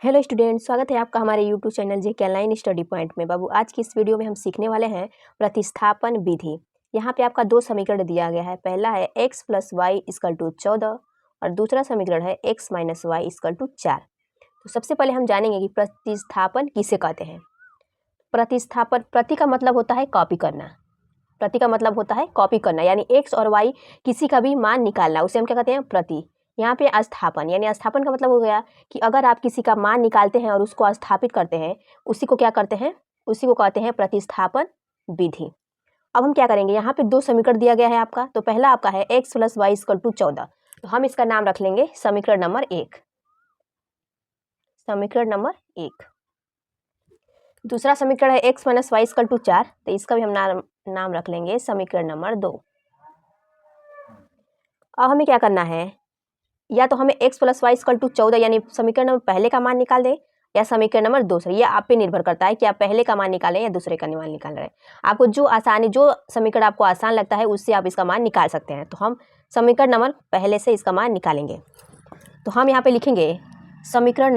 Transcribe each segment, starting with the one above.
Hello student, स्वागत है आपका हमारे यूट्यूब चैनल जेके ऑनलाइन स्टडी पॉइंट में। बाबू, आज की इस वीडियो में हम सीखने वाले हैं प्रतिस्थापन विधि। यहाँ पे आपका दो समीकरण दिया गया है। पहला है x + y = 14 और दूसरा समीकरण है x - y = 4। तो सबसे पहले हम जानेंगे कि प्रतिस्थापन किसे कहते हैं। प्रतिस्थापन, प्रति का मतलब होता है कॉपी करना। प्रति का मतलब होता है कॉपी करना, यानी x और y किसी का भी मान निकालना, उसे हम क्या कहते हैं, प्रति। यहाँ पे स्थापन, यानी स्थापन का मतलब हो गया कि अगर आप किसी का मान निकालते हैं और उसको स्थापित करते हैं, उसी को क्या करते हैं, उसी को कहते हैं प्रतिस्थापन विधि। अब हम क्या करेंगे, यहाँ पे दो समीकरण दिया गया है आपका। तो पहला आपका है x + y = 14, तो हम इसका नाम रख लेंगे समीकरण नंबर 1। समीकरण नंबर 1। दूसरा समीकरण है x - y = 4, तो इसका भी हम नाम रख लेंगे समीकरण नंबर 2। अब हमें क्या करना है, या तो हमें x + y = 14 यानी समीकरण नंबर पहले का मान निकाल दें, या समीकरण नंबर दूसरे। ये आप पे निर्भर करता है कि आप पहले का मान निकालें या दूसरे का मान निकाल रहे हैं। आपको जो समीकरण आपको आसान लगता है उससे आप इसका मान निकाल सकते हैं। तो हम समीकरण नंबर पहले से इसका मान निकालेंगे। तो हम यहाँ पे लिखेंगे समीकरण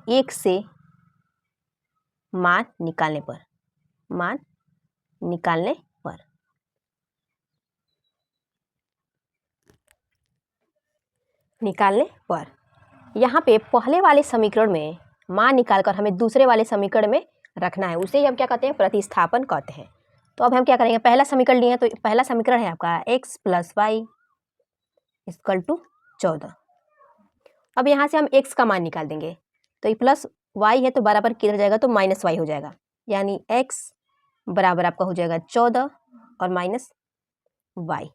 1 से मान निकालने पर यहाँ पे पहले वाले समीकरण में मान निकालकर हमें दूसरे वाले समीकरण में रखना है, उसे ही हम क्या कहते हैं, प्रतिस्थापन कहते हैं। तो अब हम क्या करेंगे, पहला समीकरण लिए हैं, तो पहला समीकरण है आपका x + y = 14। अब यहाँ से हम x का मान निकाल देंगे, तो ये प्लस y है तो बराबर किधर जाएगा, तो -y हो जाएगा, यानी x बराबर आपका हो जाएगा 14 और -y।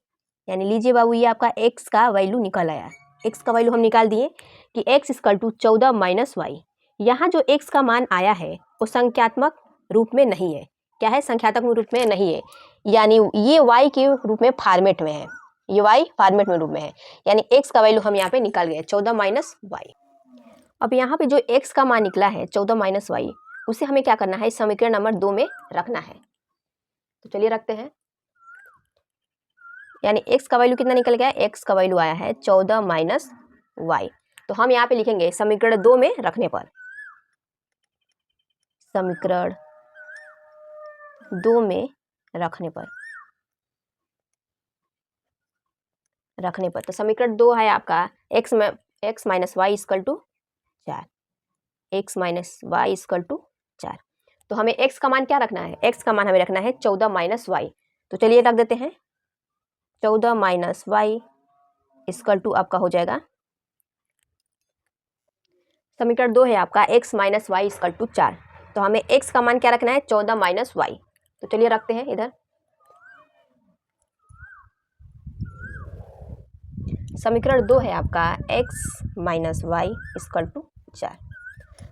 यानी लीजिए बाबू, ये आपका x का वैल्यू निकल आया। x का वैल्यू हम निकाल दिए कि x = 14 - y। यहाँ जो x का मान आया है वो संख्यात्मक रूप में नहीं है। क्या है, संख्यात्मक रूप में नहीं है, यानी ये y के रूप में फॉर्मेट में है, ये y फॉर्मेट में रूप में है, यानी x का वैल्यू हम यहाँ पे निकाल गए 14 - y। अब यहाँ पे जो x का मान निकला है 14 - y, उसे हमें क्या करना है, समीकरण नंबर 2 में रखना है। तो चलिए रखते हैं। यानी x का वैल्यू कितना निकल गया, x का वैल्यू आया है 14 - y। तो हम यहाँ पे लिखेंगे समीकरण 2 में रखने पर, समीकरण 2 में रखने पर तो समीकरण 2 है आपका x - y = 4। x - y = 4। तो हमें x का मान क्या रखना है, x का मान हमें रखना है 14 - y। तो चलिए रख देते हैं, 14 - y = आपका हो जाएगा, समीकरण 2 है आपका x - y = 4। तो हमें x का मान क्या रखना है, 14 - y। तो चलिए रखते हैं इधर, समीकरण 2 है आपका x - y = 4।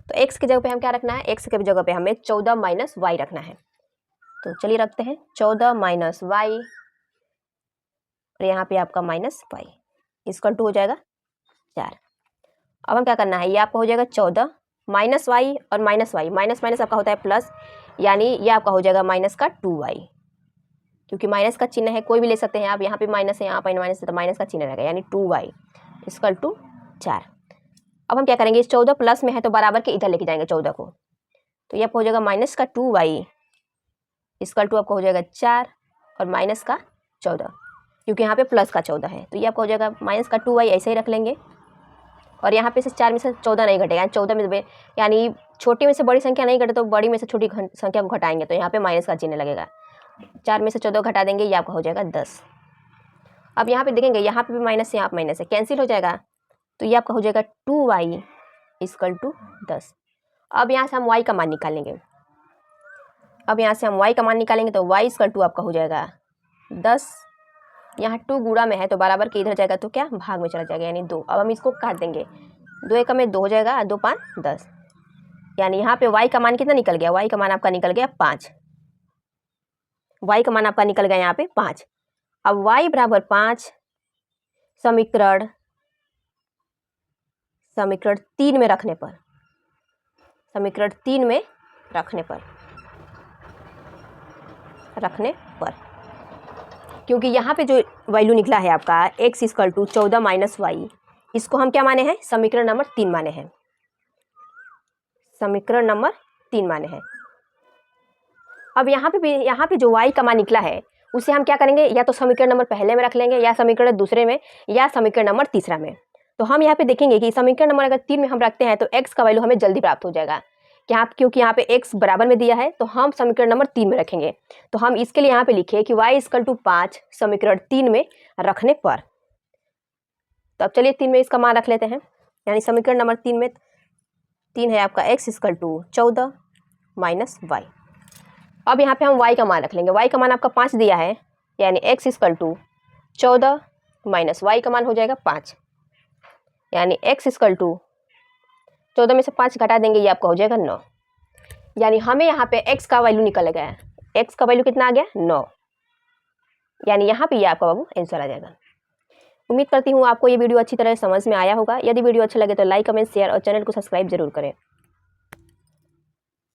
तो x की जगह पे हम क्या रखना है, x की जगह पे हमें 14 - y रखना है। तो चलिए रखते हैं 14 - y और यहाँ पे आपका -y = हो जाएगा 4। अब हम क्या करना है, ये आपका हो जाएगा 14 -y और -y, माइनस आपका होता है प्लस, यानी ये आपका हो जाएगा माइनस का 2y, क्योंकि माइनस का चिन्ह है, कोई भी ले सकते हैं आप। यहाँ पे माइनस है, यहाँ पे माइनस है, तो माइनस का चिन्ह रहेगा, यानी 2y = 4। अब हम क्या करेंगे, इस 14 प्लस में है तो बराबर के इधर लेके जाएंगे 14 को, तो ये आपको हो जाएगा -2y = आपको हो जाएगा 4 और -14, क्योंकि यहाँ पे प्लस का 14 है, तो ये आपको हो जाएगा -2y, ऐसे ही रख लेंगे। और यहाँ पे से 4 में से 14 नहीं घटेगा, 14 में यानी छोटी में से बड़ी संख्या नहीं घटे तो बड़ी में से छोटी संख्या को घटाएंगे, तो यहाँ पे माइनस का चिन्ह लगेगा। 4 में से 14 घटा देंगे, ये आपका हो जाएगा 10। अब यहाँ पे देखेंगे, यहाँ पे भी माइनस है, यहाँ पे माइनस है, कैंसिल हो जाएगा, तो ये आपका हो जाएगा 2y = 10। अब यहाँ से हम y का मान निकालेंगे। तो y = आपका हो जाएगा 10। यहाँ 2 गुणा में है तो बराबर के इधर जाएगा, तो क्या भाग में चला जाएगा, यानी 2। अब हम इसको काट देंगे, 2 एकम में 2 हो जाएगा, 2 5 10, यानी यहाँ पे y का मान कितना निकल गया, y का मान आपका निकल गया 5। y का मान आपका निकल गया यहाँ पे 5। अब y बराबर 5 समीकरण 3 में रखने पर, क्योंकि यहाँ पे जो वैल्यू निकला है आपका x = 14 - y, इसको हम क्या माने हैं, समीकरण नंबर 3 माने हैं, समीकरण नंबर 3 माने हैं। अब यहाँ पे जो y का मान निकला है उसे हम क्या करेंगे, या तो समीकरण नंबर पहले में रख लेंगे, या समीकरण दूसरे में, या समीकरण नंबर तीसरा में। तो हम यहाँ पे देखेंगे कि समीकरण नंबर अगर 3 में हम रखते हैं तो x का वैल्यू हमें जल्दी प्राप्त हो जाएगा, क्योंकि यहाँ पे x बराबर में दिया है, तो हम समीकरण नंबर 3 में रखेंगे। तो हम इसके लिए यहाँ पे लिखे कि y = 5 समीकरण 3 में रखने पर। तो अब चलिए 3 में इसका मान रख लेते हैं, यानी समीकरण नंबर 3 में 3 है आपका x = 14 - y। अब यहाँ पे हम y का मान रख लेंगे, y का मान आपका 5 दिया है, यानी x = 14 - y का मान हो जाएगा 5, यानी x = 14 में से 5 घटा देंगे, ये आपका हो जाएगा 9। यानी हमें यहाँ पे x का वैल्यू निकल गया है, x का वैल्यू कितना आ गया, 9। यानी यहाँ पे ये आपका बाबू आंसर आ जाएगा। उम्मीद करती हूँ आपको ये वीडियो अच्छी तरह समझ में आया होगा। यदि वीडियो अच्छा लगे तो लाइक, कमेंट, शेयर और चैनल को सब्सक्राइब जरूर करें।